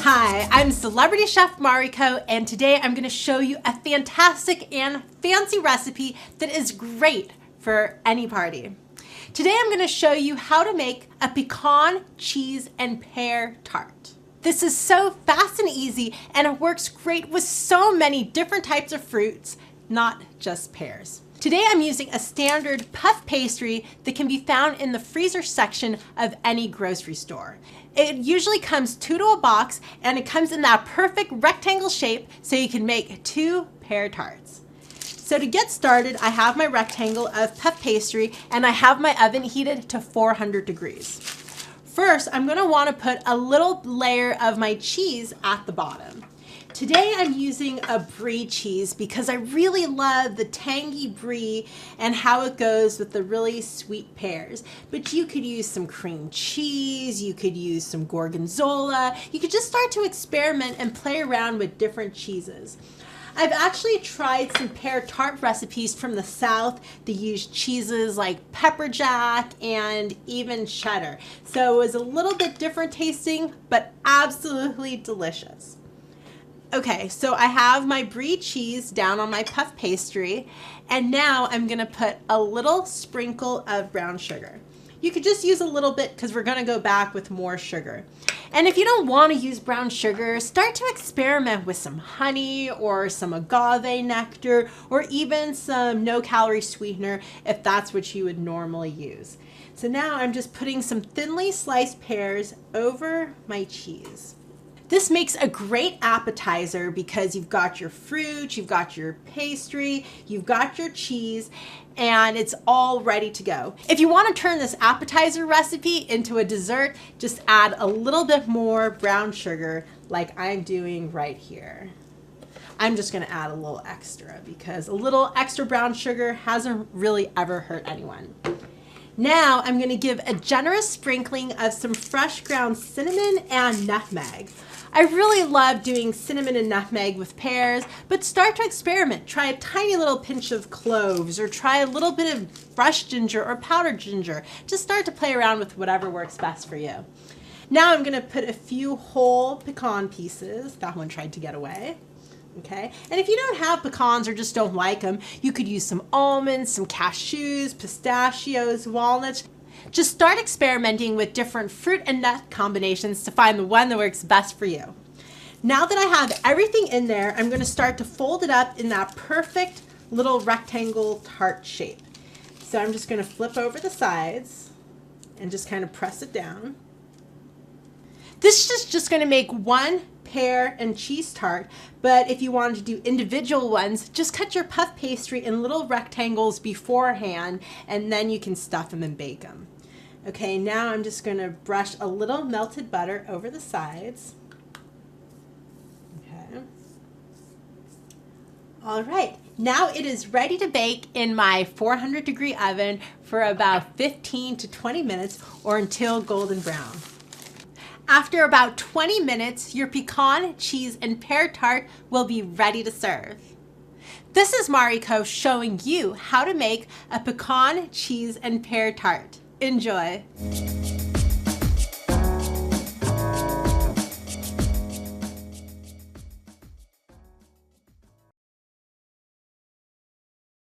Hi, I'm Celebrity Chef Mariko, and today I'm going to show you a fantastic and fancy recipe that is great for any party. Today I'm going to show you how to make a pecan, cheese, and pear tart. This is so fast and easy, and it works great with so many different types of fruits, not just pears. Today I'm using a standard puff pastry that can be found in the freezer section of any grocery store. It usually comes 2 to a box, and it comes in that perfect rectangle shape so you can make 2 pear tarts. So to get started, I have my rectangle of puff pastry and I have my oven heated to 400 degrees. First, I'm going to want to put a little layer of my cheese at the bottom. Today I'm using a brie cheese because I really love the tangy brie and how it goes with the really sweet pears. But you could use some cream cheese, you could use some gorgonzola, you could just start to experiment and play around with different cheeses. I've actually tried some pear tart recipes from the South that use cheeses like pepper jack and even cheddar. So it was a little bit different tasting, but absolutely delicious. Okay, so I have my brie cheese down on my puff pastry, and now I'm gonna put a little sprinkle of brown sugar. You could just use a little bit because we're gonna go back with more sugar. And if you don't wanna use brown sugar, start to experiment with some honey or some agave nectar or even some no-calorie sweetener if that's what you would normally use. So now I'm just putting some thinly sliced pears over my cheese. This makes a great appetizer because you've got your fruit, you've got your pastry, you've got your cheese, and it's all ready to go. If you want to turn this appetizer recipe into a dessert, just add a little bit more brown sugar like I'm doing right here. I'm just going to add a little extra because a little extra brown sugar hasn't really ever hurt anyone. Now I'm going to give a generous sprinkling of some fresh ground cinnamon and nutmeg. I really love doing cinnamon and nutmeg with pears, but start to experiment. Try a tiny little pinch of cloves or try a little bit of fresh ginger or powdered ginger. Just start to play around with whatever works best for you. Now I'm going to put a few whole pecan pieces. That one tried to get away. Okay, and if you don't have pecans or just don't like them, you could use some almonds, some cashews, pistachios, walnuts. Just start experimenting with different fruit and nut combinations to find the one that works best for you. Now that I have everything in there, I'm going to start to fold it up in that perfect little rectangle tart shape. So I'm just going to flip over the sides and just kind of press it down. This is just going to make one pear and cheese tart, but if you wanted to do individual ones, just cut your puff pastry in little rectangles beforehand, and then you can stuff them and bake them. Okay, now I'm just going to brush a little melted butter over the sides. Okay. All right, now it is ready to bake in my 400 degree oven for about 15 to 20 minutes or until golden brown. After about 20 minutes, your pecan, cheese, and pear tart will be ready to serve. This is Mariko showing you how to make a pecan, cheese, and pear tart. Enjoy!